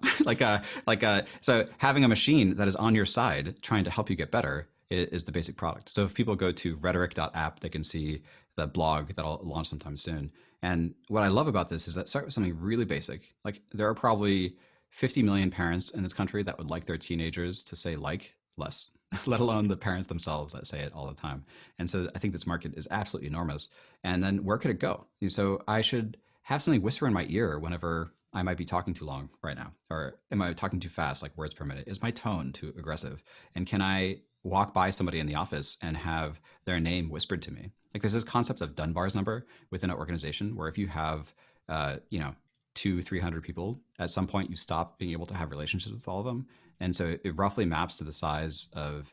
So having a machine that is on your side trying to help you get better is the basic product. So if people go to rhetoric.app, they can see the blog that I'll launch sometime soon. And what I love about this is that start with something really basic. Like, there are probably 50 million parents in this country that would like their teenagers to say like less, let alone the parents themselves that say it all the time. And so I think this market is absolutely enormous. And then where could it go? And so I should have something whisper in my ear whenever I might be talking too long right now, or am I talking too fast, like words per minute? Is my tone too aggressive? And can I walk by somebody in the office and have their name whispered to me? Like, there's this concept of Dunbar's number within an organization, where if you have, uh, you know, 300 people, at some point you stop being able to have relationships with all of them. And so it roughly maps to the size of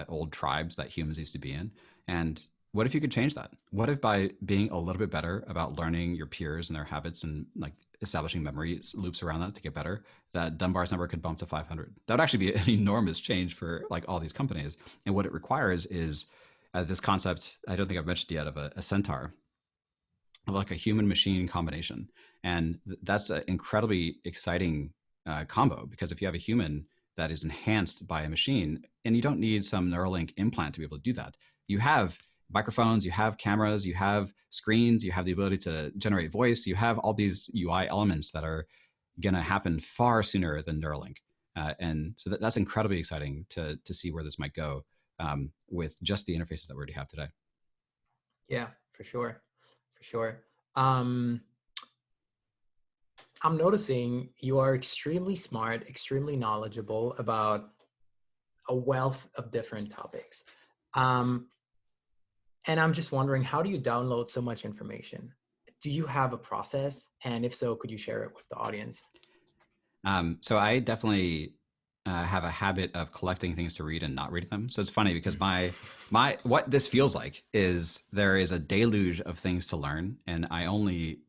old tribes that humans used to be in. And what if you could change that? What if, by being a little bit better about learning your peers and their habits, and like establishing memory loops around that to get better, that Dunbar's number could bump to 500? That would actually be an enormous change for like all these companies. And what it requires is this concept, I don't think I've mentioned yet, of a centaur, of like a human machine combination. And that's an incredibly exciting combo, because if you have a human that is enhanced by a machine, and you don't need some Neuralink implant to be able to do that, you have microphones, you have cameras, you have screens, you have the ability to generate voice, you have all these UI elements that are going to happen far sooner than Neuralink. And so that's incredibly exciting to see where this might go with just the interfaces that we already have today. Yeah, for sure. For sure. Um, I'm noticing you are extremely smart, extremely knowledgeable about a wealth of different topics. Um, and I'm just wondering, how do you download so much information? Do you have a process? And if so, could you share it with the audience? So I definitely have a habit of collecting things to read and not reading them. So it's funny because my what this feels like is there is a deluge of things to learn, and I only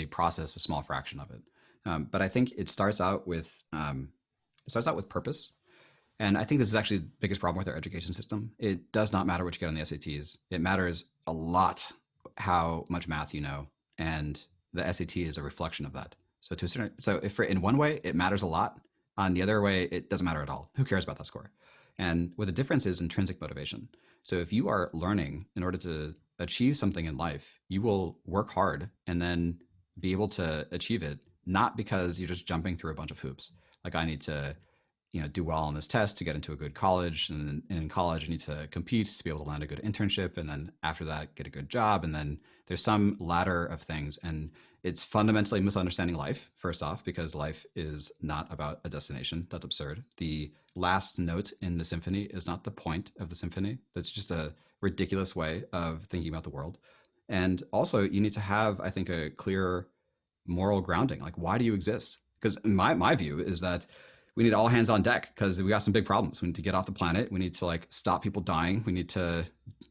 process a small fraction of it. But I think it starts out with purpose. And I think this is actually the biggest problem with our education system. It does not matter what you get on the SATs. It matters a lot how much math you know, and the SAT is a reflection of that. So if in one way it matters a lot, on the other way it doesn't matter at all. Who cares about that score? And what the difference is intrinsic motivation. So if you are learning in order to achieve something in life, you will work hard and then be able to achieve it, not because you're just jumping through a bunch of hoops. Like I need to do well on this test to get into a good college, and in college you need to compete to be able to land a good internship, and then after that get a good job, and then there's some ladder of things. And it's fundamentally misunderstanding life, first off, because life is not about a destination. That's absurd. The last note in the symphony is not the point of the symphony. That's just a ridiculous way of thinking about the world. And also you need to have, I think, a clear moral grounding. Like, why do you exist? Because my view is that we need all hands on deck because we got some big problems. We need to get off the planet. We need to stop people dying. We need to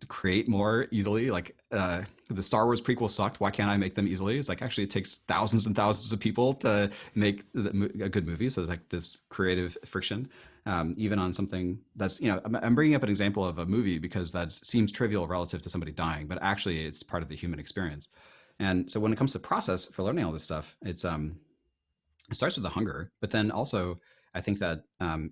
create more easily. The Star Wars prequel sucked. Why can't I make them easily? It's actually it takes thousands and thousands of people to make a good movie. So there's this creative friction, even on something that's, I'm bringing up an example of a movie because that seems trivial relative to somebody dying, but actually it's part of the human experience. And so when it comes to process for learning all this stuff, it starts with the hunger, but then also I think that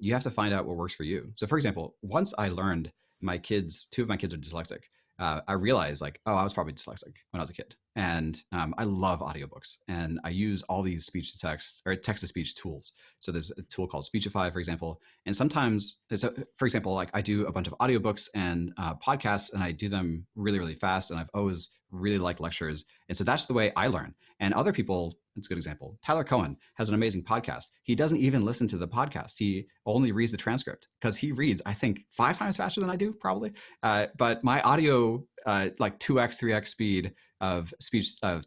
you have to find out what works for you. So, for example, once I learned two of my kids are dyslexic, I realized I was probably dyslexic when I was a kid. And I love audiobooks, and I use all these speech to text or text to speech tools. So there's a tool called Speechify, for example. And sometimes, for example, I do a bunch of audiobooks and podcasts, and I do them really, really fast. And I've always really liked lectures. And so that's the way I learn. And other people, it's a good example. Tyler Cohen has an amazing podcast. He doesn't even listen to the podcast. He only reads the transcript because he reads, I think, 5 times faster than I do, probably. But my audio, 2x, 3x speed of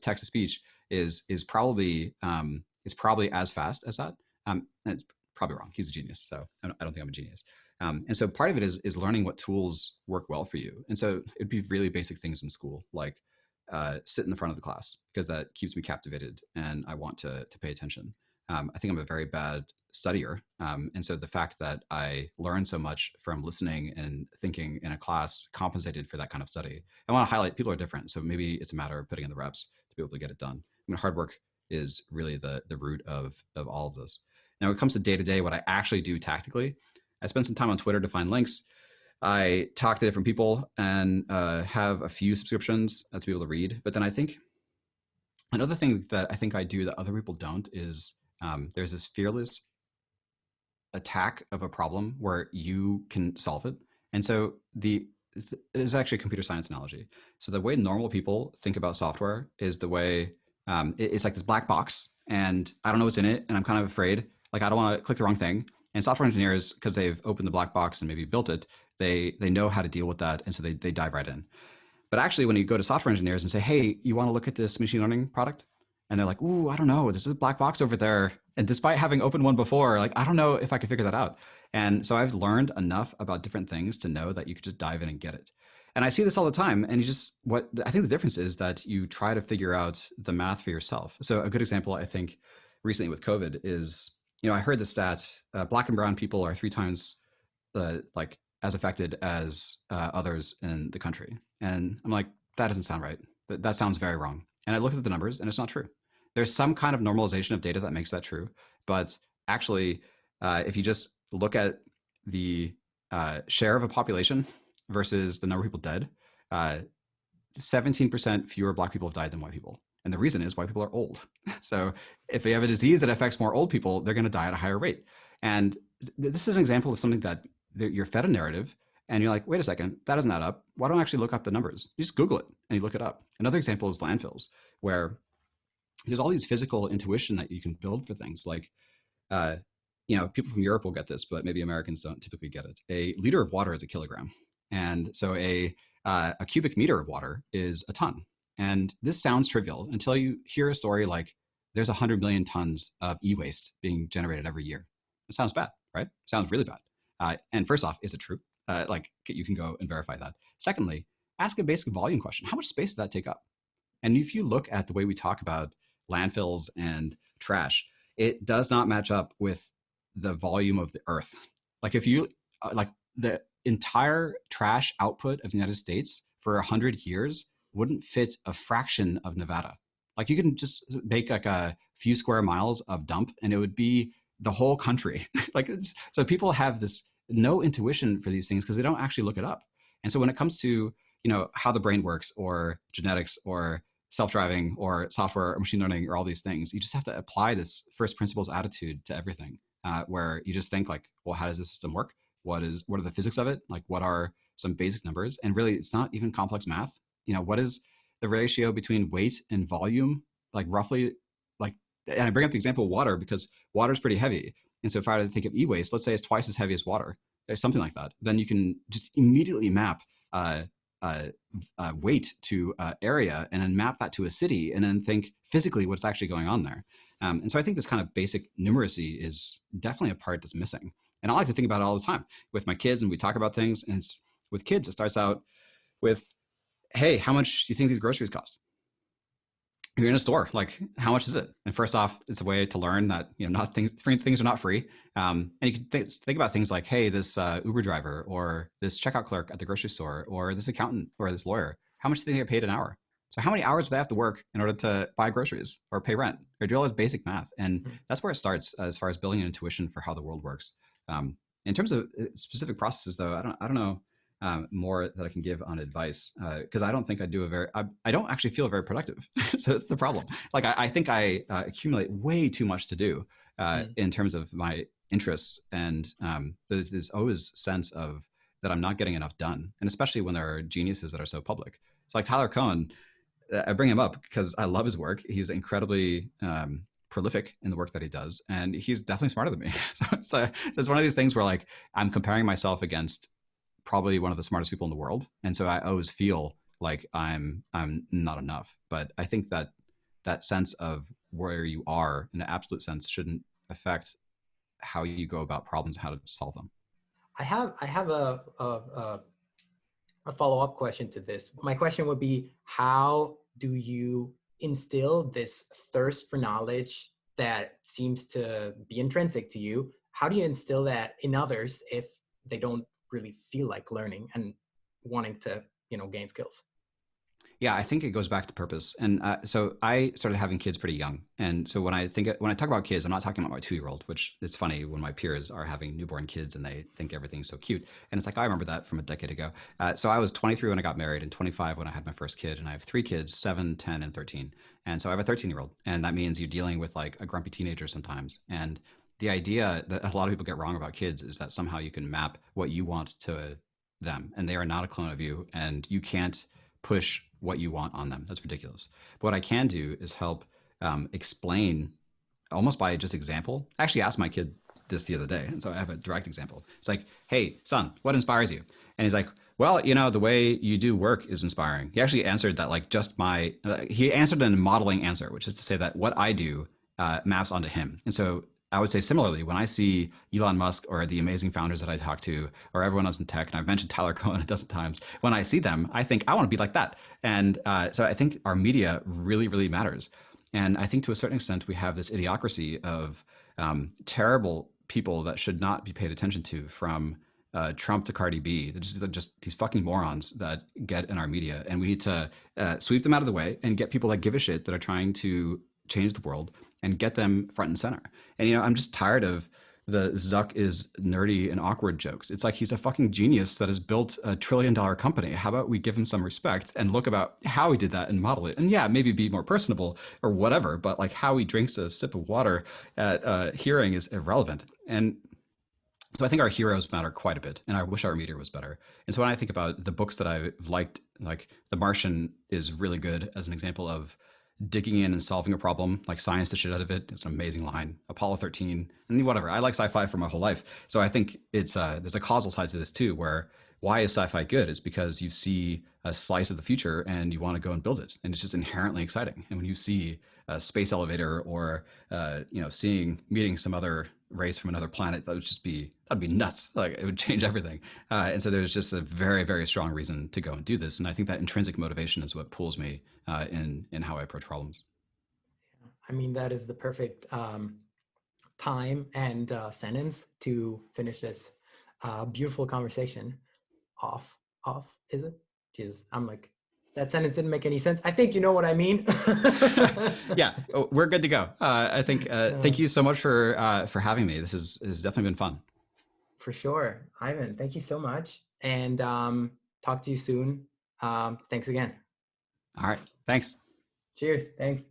text to speech is probably as fast as that. It's probably wrong. He's a genius, so I don't think I'm a genius. And so part of it is learning what tools work well for you. And so it'd be really basic things in school, like sit in the front of the class because that keeps me captivated and I want to pay attention. I think I'm a very bad studier. And so the fact that I learn so much from listening and thinking in a class compensated for that kind of study. I want to highlight people are different. So maybe it's a matter of putting in the reps to be able to get it done. Hard work is really the root of all of this. Now, when it comes to day to day, what I actually do tactically, I spend some time on Twitter to find links. I talk to different people and have a few subscriptions to be able to read. But then I think another thing that I think I do that other people don't is there's this fearless attack of a problem where you can solve it. And so it's actually a computer science analogy. So the way normal people think about software is the way it's like this black box and I don't know what's in it and I'm kind of afraid. I don't want to click the wrong thing. And software engineers, because they've opened the black box and maybe built it, they know how to deal with that. And so they dive right in. But actually, when you go to software engineers and say, hey, you want to look at this machine learning product? And they're like, ooh, I don't know. This is a black box over there. And despite having opened one before, I don't know if I can figure that out. And so I've learned enough about different things to know that you could just dive in and get it. And I see this all the time. And I think the difference is that you try to figure out the math for yourself. So a good example, I think, recently with COVID is, I heard the stat, Black and brown people are 3 times as affected as others in the country. And I'm like, that doesn't sound right. That sounds very wrong. And I looked at the numbers and it's not true. There's some kind of normalization of data that makes that true. But actually, if you just look at the share of a population versus the number of people dead, uh, 17% fewer Black people have died than white people. And the reason is white people are old. So if they have a disease that affects more old people, they're going to die at a higher rate. And this is an example of something that you're fed a narrative and you're like, wait a second, that doesn't add up. Why don't I actually look up the numbers? You just Google it and you look it up. Another example is landfills, where there's all these physical intuition that you can build for things like, uh, people from Europe will get this, but maybe Americans don't typically get it. A liter of water is a kilogram. And so a cubic meter of water is a ton. And this sounds trivial until you hear a story like there's 100 million tons of e-waste being generated every year. It sounds bad, right? It sounds really bad. And first off, is it true? You can go and verify that. Secondly, ask a basic volume question. How much space does that take up? And if you look at the way we talk about landfills and trash, it does not match up with the volume of the earth. Like if you, like the entire trash output of the United States for 100 years wouldn't fit a fraction of Nevada. Like you can just make like a few square miles of dump and it would be the whole country. So people have this no intuition for these things because they don't actually look it up. And so when it comes to, how the brain works or genetics or self-driving or software or machine learning or all these things, you just have to apply this first principles attitude to everything, where you just think like, well, how does this system work? What are the physics of it? Like what are some basic numbers? And really it's not even complex math. What is the ratio between weight and volume? Like roughly, like, and I bring up the example of water because water is pretty heavy. And so if I were to think of e-waste, let's say it's twice as heavy as water, or something like that, then you can just immediately map weight to area and then map that to a city and then think physically what's actually going on there. And so I think this kind of basic numeracy is definitely a part that's missing. And I like to think about it all the time with my kids, and we talk about things. And with kids, it starts out with, hey, how much do you think these groceries cost? You're in a store, like how much is it? And first off, it's a way to learn that not things are not free. And you can think about things like, hey, this Uber driver or this checkout clerk at the grocery store or this accountant or this lawyer, how much do they get paid an hour? So how many hours do they have to work in order to buy groceries or pay rent or do all this basic math? And that's where it starts as far as building an intuition for how the world works. In terms of specific processes, though, I don't know more that I can give on advice because I don't think I don't actually feel very productive. So that's the problem. Like I think I accumulate way too much to do in terms of my interests, and there's always sense of that I'm not getting enough done, and especially when there are geniuses that are so public. So like Tyler Cohen, I bring him up because I love his work. He's incredibly prolific in the work that he does, and he's definitely smarter than me. So it's one of these things where like I'm comparing myself against probably one of the smartest people in the world, and so I always feel like I'm not enough. But I think that sense of where you are in an absolute sense shouldn't affect how you go about problems and how to solve them. I have a follow-up question to this. My question would be, how do you instill this thirst for knowledge that seems to be intrinsic to you? How do you instill that in others if they don't really feel like learning and wanting to, gain skills? Yeah, I think it goes back to purpose. And so I started having kids pretty young. And so when I talk about kids, I'm not talking about my 2-year-old, which is funny when my peers are having newborn kids and they think everything's so cute. And it's like, I remember that from a decade ago. So I was 23 when I got married and 25 when I had my first kid. And I have 3 kids, 7, 10, and 13. And so I have a 13-year-old. And that means you're dealing with like a grumpy teenager sometimes. And the idea that a lot of people get wrong about kids is that somehow you can map what you want to them. And they are not a clone of you. And you can't push what you want on them. That's ridiculous. But what I can do is help explain almost by just example. I actually asked my kid this the other day, and so I have a direct example. It's like, hey, son, what inspires you? And he's like, well, the way you do work is inspiring. He actually answered that like just he answered in a modeling answer, which is to say that what I do maps onto him. And so I would say similarly, when I see Elon Musk or the amazing founders that I talk to, or everyone else in tech, and I've mentioned Tyler Cohen a dozen times, when I see them, I think I want to be like that. And so I think our media really, really matters. And I think to a certain extent, we have this idiocracy of terrible people that should not be paid attention to, from Trump to Cardi B. They're just these fucking morons that get in our media. And we need to sweep them out of the way and get people that give a shit, that are trying to change the world, and get them front and center. And I'm just tired of the Zuck is nerdy and awkward jokes. It's like he's a fucking genius that has built a $1 trillion company. How about we give him some respect and look about how he did that and model it? And yeah, maybe be more personable or whatever, but like how he drinks a sip of water at hearing is irrelevant. And so I think our heroes matter quite a bit, and I wish our media was better. And so when I think about the books that I've liked, like The Martian is really good as an example of digging in and solving a problem, like science the shit out of it. It's an amazing line. Apollo 13, and whatever. I like sci-fi for my whole life. So I think it's there's a causal side to this too, where why is sci-fi good? Is because you see a slice of the future and you want to go and build it, and it's just inherently exciting. And when you see a space elevator or meeting some other race from another planet, that'd be nuts. Like it would change everything. And so there's just a very, very strong reason to go and do this. And I think that intrinsic motivation is what pulls me in how I approach problems. I mean, that is the perfect time and sentence to finish this beautiful conversation. Off, is it? Jesus, I'm like, that sentence didn't make any sense. I think you know what I mean. Yeah, we're good to go. I think. Thank you so much for having me. This has definitely been fun. For sure, Ivan. Thank you so much, and talk to you soon. Thanks again. All right. Thanks. Cheers. Thanks.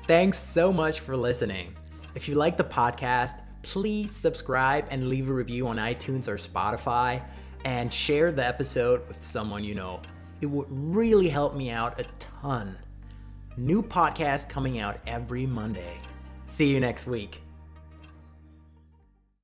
Thanks so much for listening. If you like the podcast, please subscribe and leave a review on iTunes or Spotify, and share the episode with someone you know. It would really help me out a ton. New podcast coming out every Monday. See you next week.